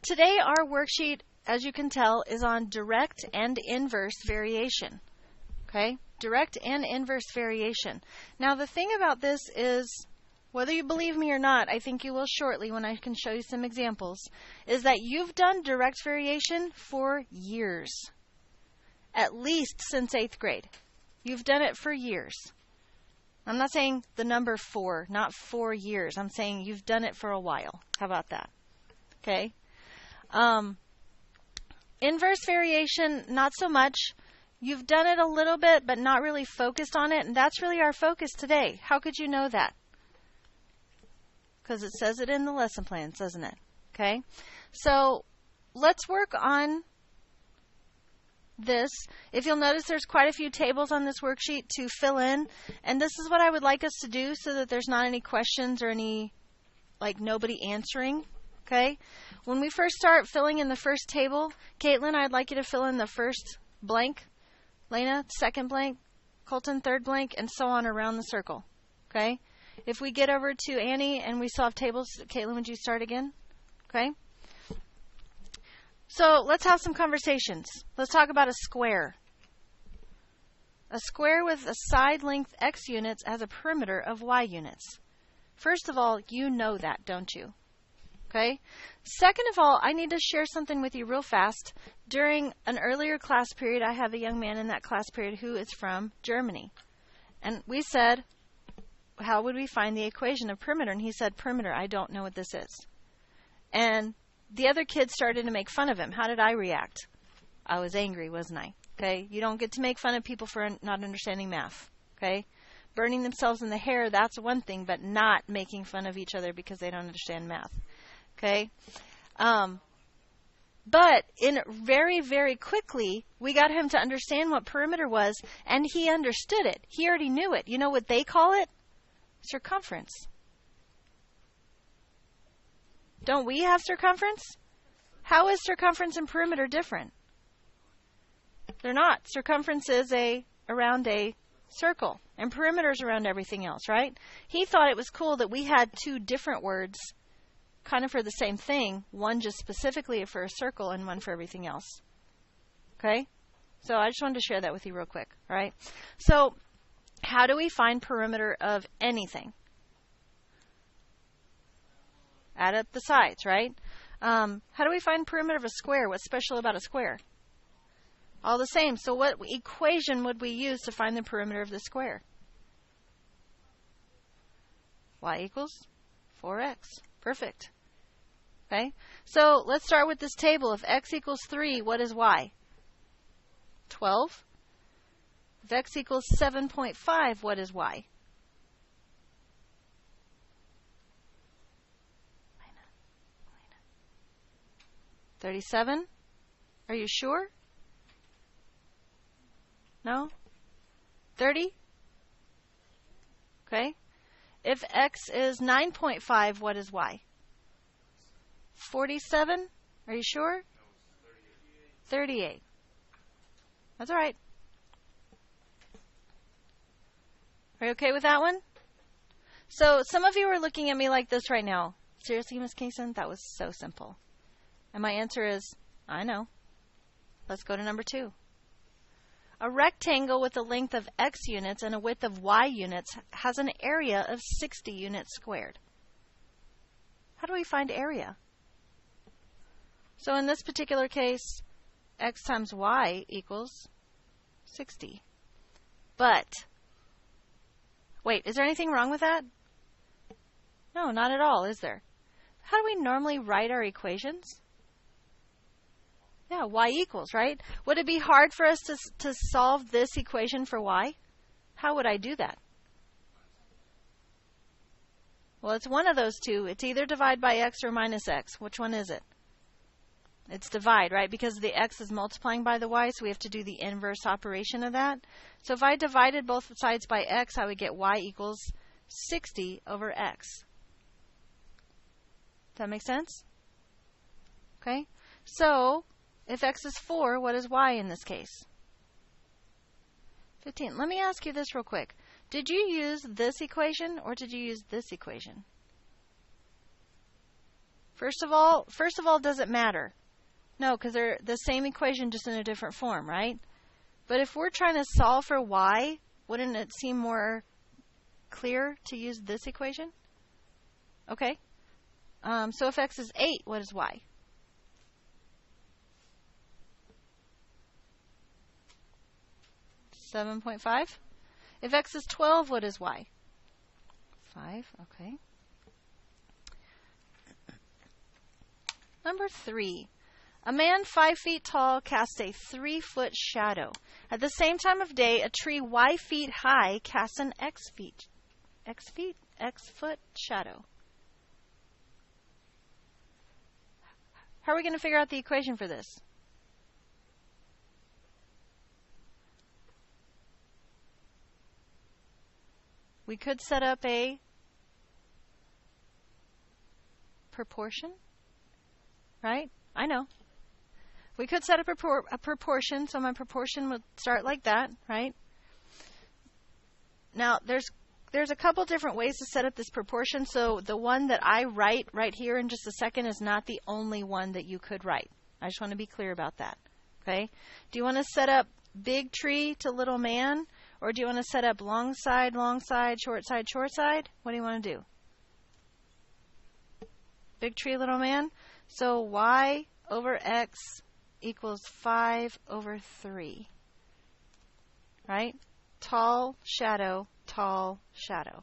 Today our worksheet, as you can tell, is on direct and inverse variation. Okay? Direct and inverse variation. Now the thing about this is, whether you believe me or not, I think you will shortly when I can show you some examples, is that you've done direct variation for years. At least since 8th grade. You've done it for years. I'm not saying the number 4, not 4 years. I'm saying you've done it for a while. How about that? Okay? Inverse variation, not so much. You've done it a little bit, but not really focused on it, and that's really our focus today. How could you know that? Because it says it in the lesson plans, doesn't it? Okay? So let's work on this. If you'll notice, there's quite a few tables on this worksheet to fill in, and this is what I would like us to do so that there's not any questions or any, nobody answering. Okay? When we first start filling in the first table, Caitlin, I'd like you to fill in the first blank. Lena, second blank. Colton, third blank, and so on around the circle. Okay? If we get over to Annie and we still have tables, Caitlin, would you start again? Okay? So let's have some conversations. Let's talk about a square. A square with a side length x units has a perimeter of y units. First of all, you know that, don't you? Okay? Second of all, I need to share something with you real fast. During an earlier class period, I have a young man in that class period who is from Germany. And we said, how would we find the equation of perimeter? And he said, perimeter, I don't know what this is. And the other kids started to make fun of him. How did I react? I was angry, wasn't I? Okay? You don't get to make fun of people for not understanding math. Okay? Burning themselves in the hair, that's one thing, but not making fun of each other because they don't understand math. Okay? But very, very quickly, we got him to understand what perimeter was, and he understood it. He already knew it. You know what they call it? Circumference. Don't we have circumference? How is circumference and perimeter different? They're not. Circumference is around a circle, and perimeter is around everything else, right? He thought it was cool that we had two different words kind of for the same thing, one just specifically for a circle and one for everything else. Okay? So I just wanted to share that with you real quick, all right? So how do we find perimeter of anything? Add up the sides, right? How do we find perimeter of a square? What's special about a square? All the same. So what equation would we use to find the perimeter of the square? Y equals 4x. Perfect. Okay? So let's start with this table. If x equals 3, what is y? 12. If x equals 7.5, what is y? 37? Are you sure? No? 30? Okay. If x is 9.5, what is y? 47? Are you sure? 38. That's all right. Are you okay with that one? So some of you are looking at me like this right now. Seriously, Miss Kaysen? That was so simple. And my answer is, I know. Let's go to number 2. A rectangle with a length of x units and a width of y units has an area of 60 units squared. How do we find area? So in this particular case, x times y equals 60. But, wait, is there anything wrong with that? No, not at all, is there? How do we normally write our equations? Yeah, y equals, right? Would it be hard for us to solve this equation for y? How would I do that? Well, it's one of those two. It's either divide by x or minus x. Which one is it? It's divide, right? Because the x is multiplying by the y, so we have to do the inverse operation of that. So if I divided both sides by x, I would get y equals 60 over x. Does that make sense? Okay? So if x is 4, what is y in this case? 15. Let me ask you this real quick. Did you use this equation or did you use this equation? First of all, does it matter? No, because they're the same equation, just in a different form, right? But if we're trying to solve for y, wouldn't it seem more clear to use this equation? Okay. So if x is 8, what is y? 7.5. If x is 12, what is y? 5. Okay. Number 3. A man 5 feet tall casts a 3-foot shadow. At the same time of day, a tree y feet high casts an x foot shadow. How are we going to figure out the equation for this? We could set up a proportion, right? I know. We could set up a proportion, so my proportion would start like that, right? Now, there's a couple different ways to set up this proportion, so the one that I write right here in just a second is not the only one that you could write. I just want to be clear about that, okay? Do you want to set up big tree to little man, or do you want to set up long side, short side, short side? What do you want to do? Big tree, little man? So y over x equals 5 over 3, right? Tall, shadow, tall, shadow.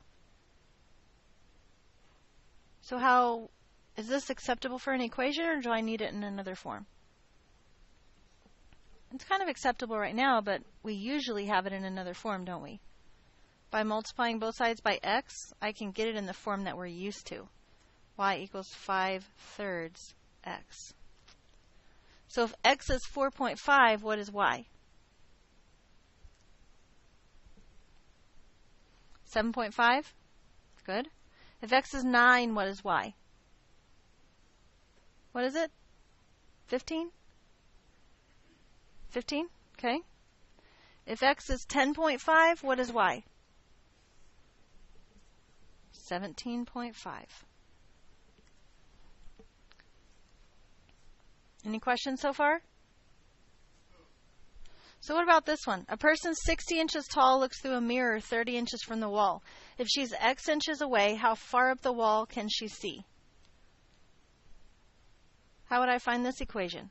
So how is this acceptable for an equation, or do I need it in another form? It's kind of acceptable right now, but we usually have it in another form, don't we? By multiplying both sides by x, I can get it in the form that we're used to. Y equals 5/3 x. So if x is 4.5, what is y? 7.5? Good. If x is 9, what is y? What is it? 15? 15? Okay. If x is 10.5, what is y? 17.5. Any questions so far? So what about this one? A person 60 inches tall looks through a mirror 30 inches from the wall. If she's x inches away, how far up the wall can she see? How would I find this equation?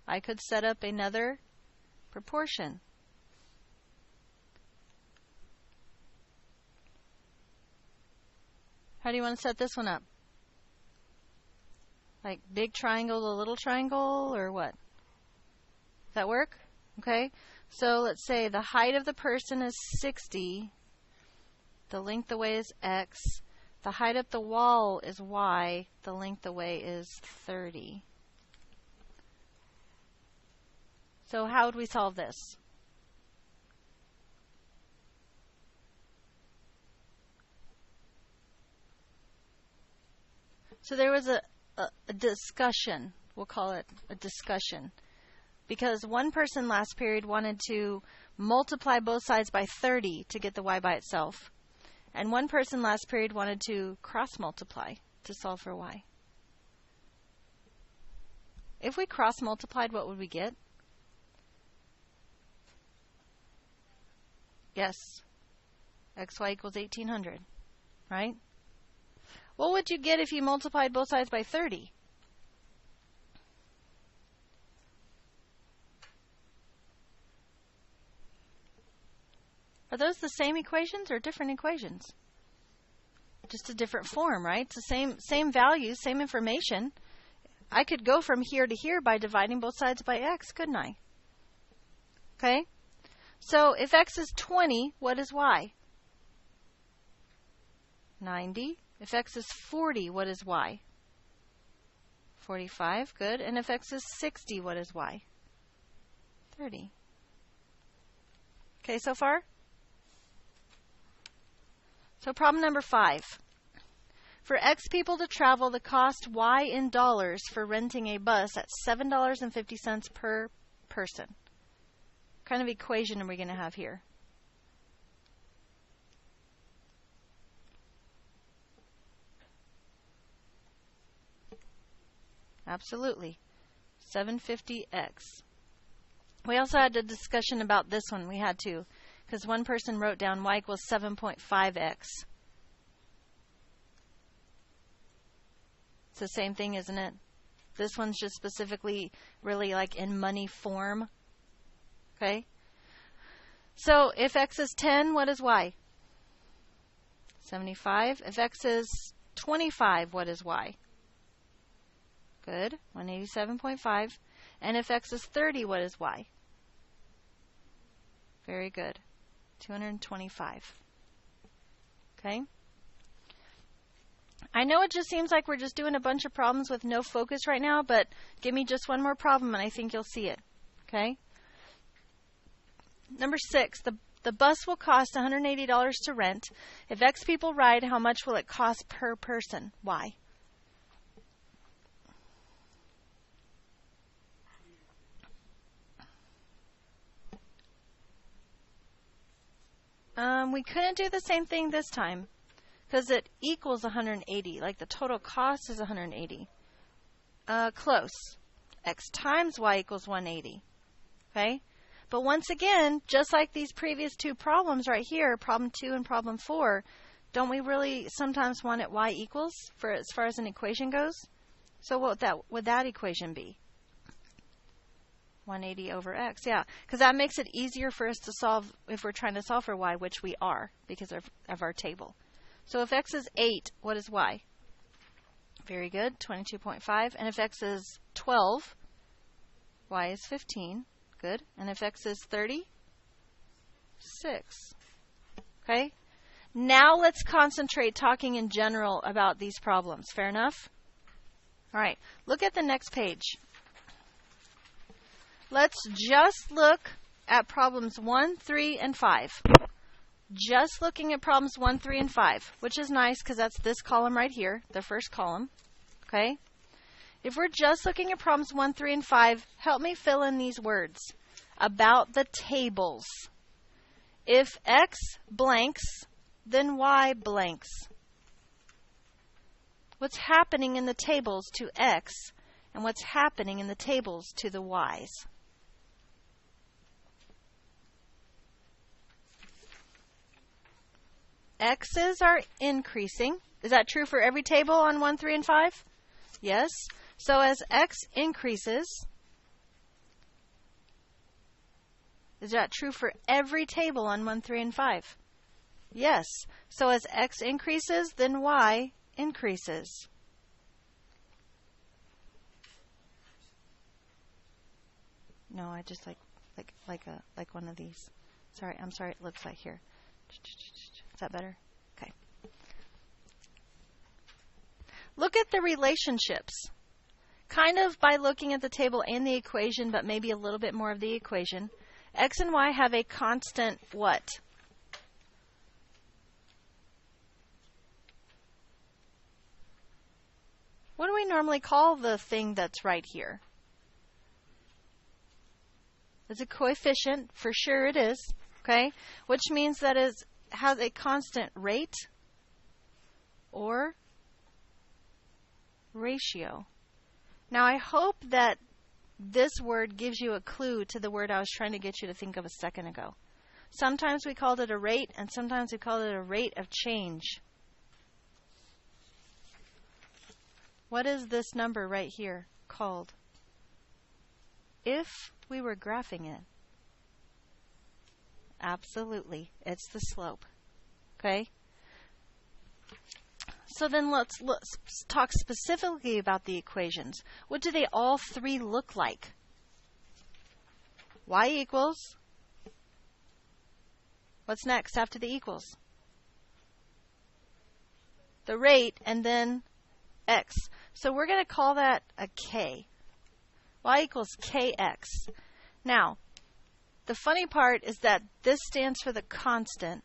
I could set up another proportion. How do you want to set this one up? Like big triangle to little triangle, or what? Does that work? Okay. So let's say the height of the person is 60. The length away is x. The height up the wall is y. The length away is 30. So how would we solve this? So there was a discussion, we'll call it a discussion, because one person last period wanted to multiply both sides by 30 to get the y by itself, and one person last period wanted to cross multiply to solve for y. If we cross multiplied, what would we get? Yes, xy equals 1800, right? What would you get if you multiplied both sides by 30? Are those the same equations or different equations? Just a different form, right? It's the same values, same information. I could go from here to here by dividing both sides by x, couldn't I? Okay? So if x is 20, what is y? 90. If x is 40, what is y? 45, good. And if x is 60, what is y? 30. Okay, so far? So problem number 5. For X people to travel, the cost Y in dollars for renting a bus at $7.50 per person. What kind of equation are we going to have here? Absolutely. 750x. We also had a discussion about this one. We had to, because one person wrote down y equals 7.5x. It's the same thing, isn't it? This one's just specifically really like in money form. Okay? So if x is 10, what is y? 75. If x is 25, what is y? Good. 187.5. And if x is 30, what is y? Very good. 225. Okay? I know it just seems like we're just doing a bunch of problems with no focus right now, but give me just one more problem and I think you'll see it. Okay? Number 6, the bus will cost $180 to rent. If X people ride, how much will it cost per person? Why? We couldn't do the same thing this time because it equals 180. Like the total cost is 180. Close. X times Y equals 180. Okay? But once again, just like these previous two problems right here, problem 2 and problem 4, don't we really sometimes want it Y equals for as far as an equation goes? So what would that equation be? 180 over x, yeah, because that makes it easier for us to solve if we're trying to solve for y, which we are because of our table. So if x is 8, what is y? Very good, 22.5. And if x is 12, y is 15. Good. And if x is 30, 6. Okay? Now let's concentrate talking in general about these problems. Fair enough? All right. Look at the next page. Let's just look at problems 1, 3, and 5. Just looking at problems 1, 3, and 5, which is nice because that's this column right here, the first column. Okay? If we're just looking at problems 1, 3, and 5, help me fill in these words about the tables. If x blanks, then y blanks. What's happening in the tables to x and what's happening in the tables to the y's? X's are increasing. Is that true for every table on 1, 3, and 5? Yes. So as x increases, is that true for every table on 1, 3, and 5? Yes. So as x increases, then y increases. No, I just like one of these. Sorry, I'm sorry. It looks like here. Is that better? Okay. Look at the relationships. Kind of by looking at the table and the equation, but maybe a little bit more of the equation. X and y have a constant what? What do we normally call the thing that's right here? It's a coefficient. For sure it is. Okay? Which means that it has a constant rate or ratio. Now I hope that this word gives you a clue to the word I was trying to get you to think of a second ago. Sometimes we called it a rate, and sometimes we called it a rate of change. What is this number right here called? If we were graphing it. Absolutely. It's the slope. Okay? So then let's talk specifically about the equations. What do they all three look like? Y equals. What's next after the equals? The rate and then x. So we're going to call that a k. Y equals kx. Now, the funny part is that this stands for the constant,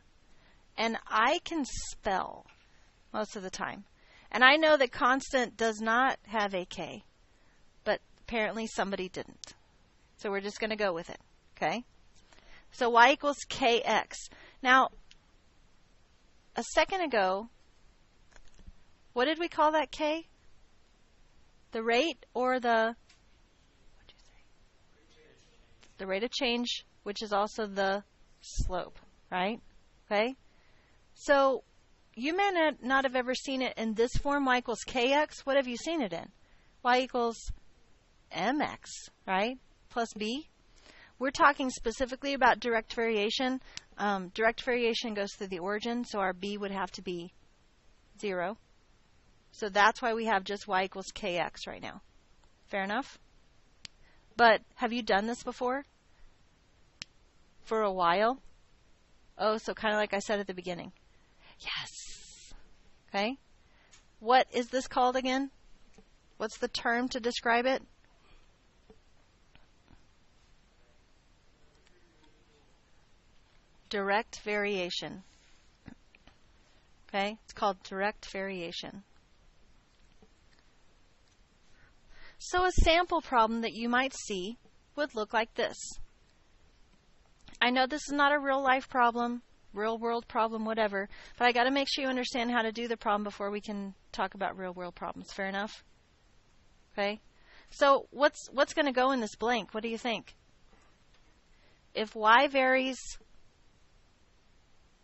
and I can spell most of the time. And I know that constant does not have a k, but apparently somebody didn't. So we're just going to go with it, okay? So y equals kx. Now, a second ago, what did we call that k? The rate or the, what'd you say? The rate of change, which is also the slope, right? Okay? So you may not have ever seen it in this form, y equals kx. What have you seen it in? Y equals mx, right? Plus b. We're talking specifically about direct variation. Direct variation goes through the origin, so our b would have to be 0. So that's why we have just y equals kx right now. Fair enough? But have you done this before? For a while? Oh, so kind of like I said at the beginning. Yes. Okay. What is this called again? What's the term to describe it? Direct variation. Okay, it's called direct variation. So a sample problem that you might see would look like this. I know this is not a real life problem, real world problem, whatever, but I got to make sure you understand how to do the problem before we can talk about real world problems. Fair enough? Okay. So what's going to go in this blank? What do you think? If y varies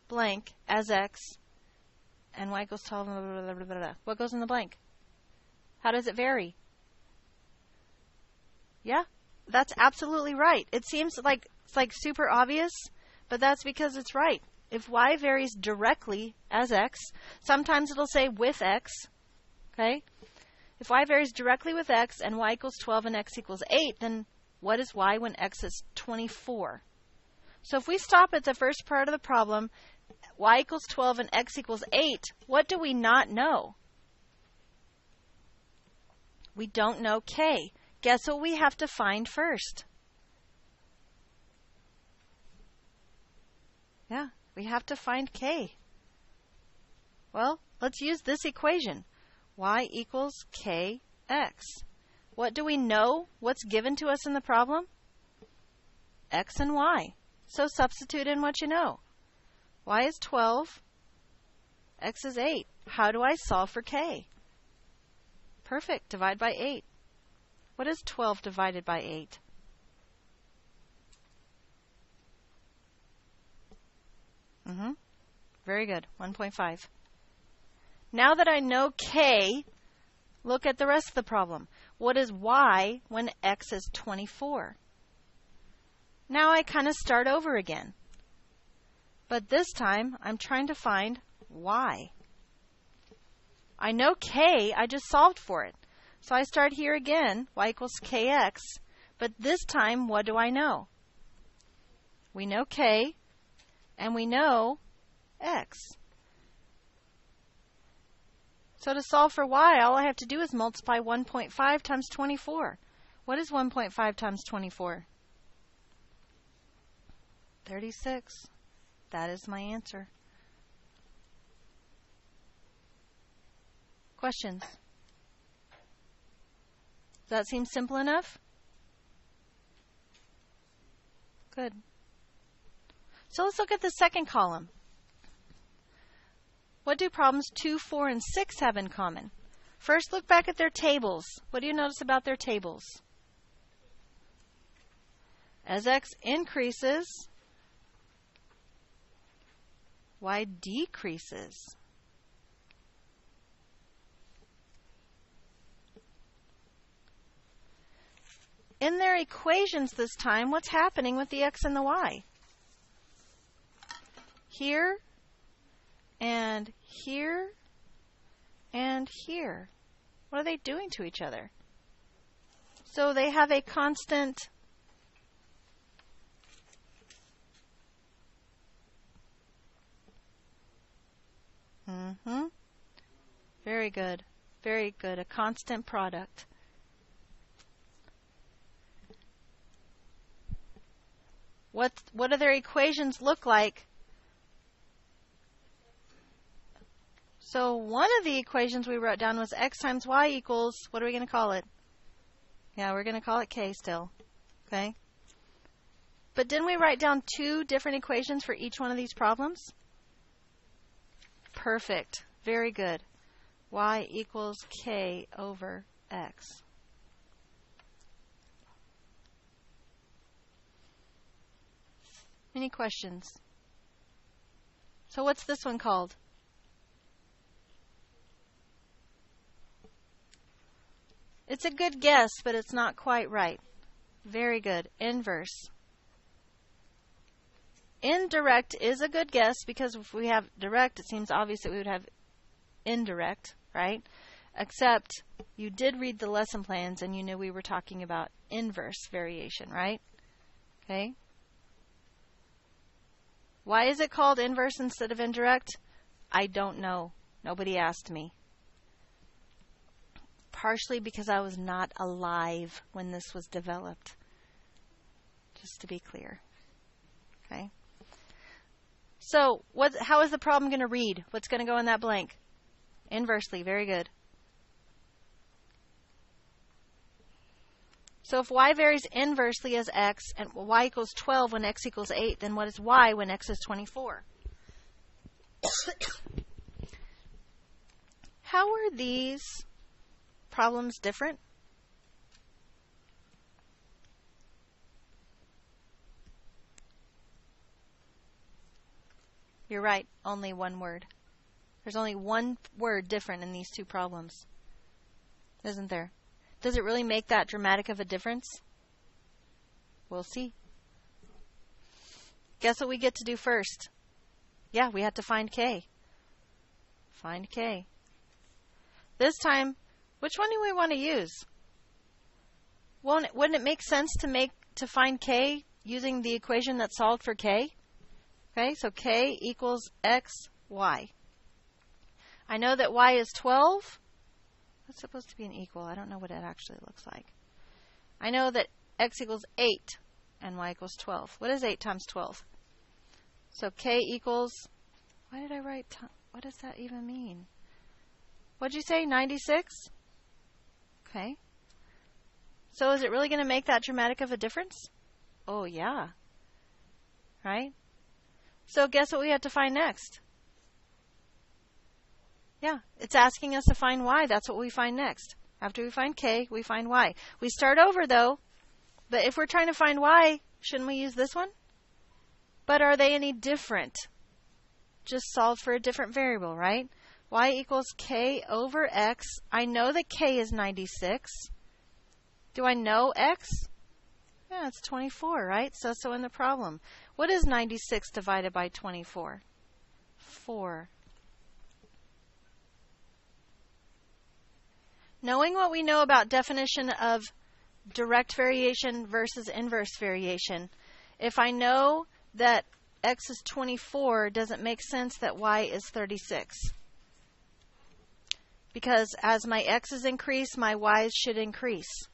blank as x and y equals 12, blah, blah, blah, blah, blah, what goes in the blank? How does it vary? Yeah, that's absolutely right. It seems like it's like super obvious, but that's because it's right. If y varies directly as x, sometimes it'll say with x, okay? If y varies directly with x and y equals 12 and x equals 8, then what is y when x is 24? So if we stop at the first part of the problem, y equals 12 and x equals 8, what do we not know? We don't know k. Guess what we have to find first? Yeah, we have to find k. Well, let's use this equation. Y equals kx. What do we know? What's given to us in the problem? X and y. So substitute in what you know. Y is 12. X is 8. How do I solve for k? Perfect. Divide by 8. What is 12 divided by 8? Very good. 1.5. Now that I know k, look at the rest of the problem. What is y when x is 24? Now I kind of start over again. But this time, I'm trying to find y. I know k, I just solved for it. So I start here again, y equals kx, but this time, what do I know? We know k, and we know x. So to solve for y, all I have to do is multiply 1.5 times 24. What is 1.5 times 24? 36. That is my answer. Questions? Does that seem simple enough? Good. So let's look at the second column. What do problems 2, 4, and 6 have in common? First, look back at their tables. What do you notice about their tables? As x increases, y decreases. In their equations this time, what's happening with the x and the y? Here, and here, and here. What are they doing to each other? So they have a constant Very good. Very good. A constant product. What do their equations look like? So one of the equations we wrote down was x times y equals, what are we going to call it? Yeah, we're going to call it k still. Okay? But didn't we write down two different equations for each one of these problems? Perfect. Very good. Y equals k over x. Any questions? So what's this one called? It's a good guess, but it's not quite right. Very good. Inverse. Indirect is a good guess because if we have direct, it seems obvious that we would have indirect, right? Except you did read the lesson plans and you knew we were talking about inverse variation, right? Okay. Why is it called inverse instead of indirect? I don't know. Nobody asked me. Partially because I was not alive when this was developed. Just to be clear. Okay. So, how is the problem going to read? What's going to go in that blank? Inversely. Very good. So if y varies inversely as x, and y equals 12 when x equals 8, then what is y when x is 24? How are these problems different? You're right, only one word. There's only one word different in these two problems, isn't there? Does it really make that dramatic of a difference? We'll see. Guess what we get to do first? Yeah, we have to find k. Find k. This time, which one do we want to use? Wouldn't it make sense to find k using the equation that solved for k? Okay, so k equals x, y. I know that y is 12. That's supposed to be an equal. I don't know what it actually looks like. I know that x equals 8 and y equals 12. What is 8 times 12? So k equals, why did I write, what does that even mean? What'd you say, 96? Okay. So is it really going to make that dramatic of a difference? Oh, yeah. Right? So guess what we have to find next? Yeah, it's asking us to find y. That's what we find next. After we find k, we find y. We start over, though. But if we're trying to find y, shouldn't we use this one? But are they any different? Just solve for a different variable, right? Y equals k over x. I know that k is 96. Do I know x? Yeah, it's 24, right? So in the problem. What is 96 divided by 24? 4. Knowing what we know about definition of direct variation versus inverse variation, if I know that x is 24, does it make sense that y is 36? Because as my x's increase, my y's should increase.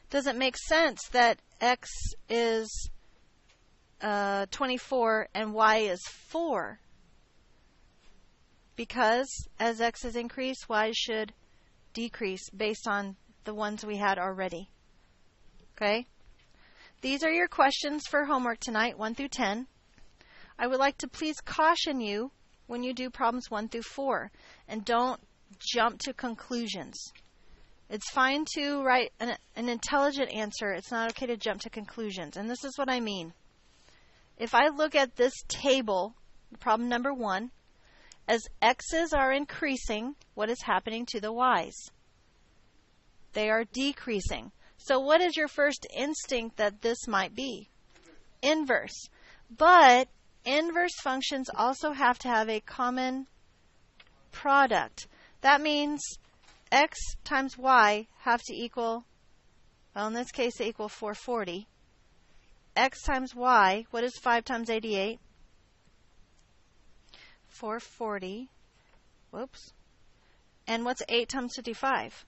Does it make sense that x is 24 and y is 4? Because as x's increase, y should decrease based on the ones we had already. Okay? These are your questions for homework tonight, 1 through 10. I would like to please caution you when you do problems 1 through 4, and don't jump to conclusions. It's fine to write an intelligent answer. It's not okay to jump to conclusions. And this is what I mean. If I look at this table, problem number 1, as x's are increasing, what is happening to the y's? They are decreasing. So what is your first instinct that this might be? Inverse. But inverse functions also have to have a common product. That means x times y have to equal, well, in this case, they equal 440. X times y, what is 5 times 88? 440. Whoops. And what's 8 times 55?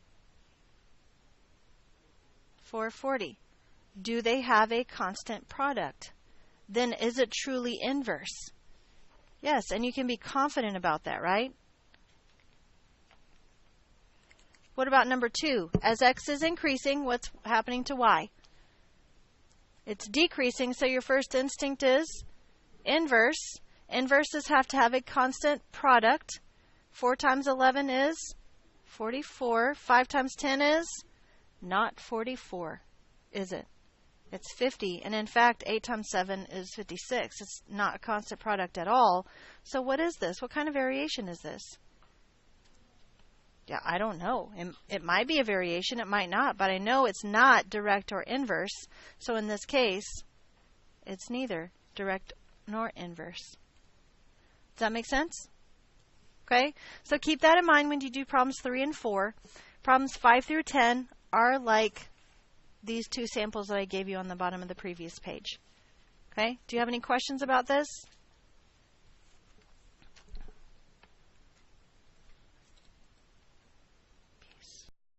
440. Do they have a constant product? Then is it truly inverse? Yes, and you can be confident about that, right? What about number 2? As x is increasing, what's happening to y? It's decreasing, so your first instinct is inverse. Inverses have to have a constant product. 4 times 11 is 44. 5 times 10 is not 44, is it? It's 50. And in fact, 8 times 7 is 56. It's not a constant product at all. So what is this? What kind of variation is this? Yeah, I don't know. It might be a variation. It might not. But I know it's not direct or inverse. So in this case, it's neither direct nor inverse. Does that make sense? Okay, so keep that in mind when you do problems 3 and 4. Problems 5 through 10 are like these two samples that I gave you on the bottom of the previous page. Okay, do you have any questions about this?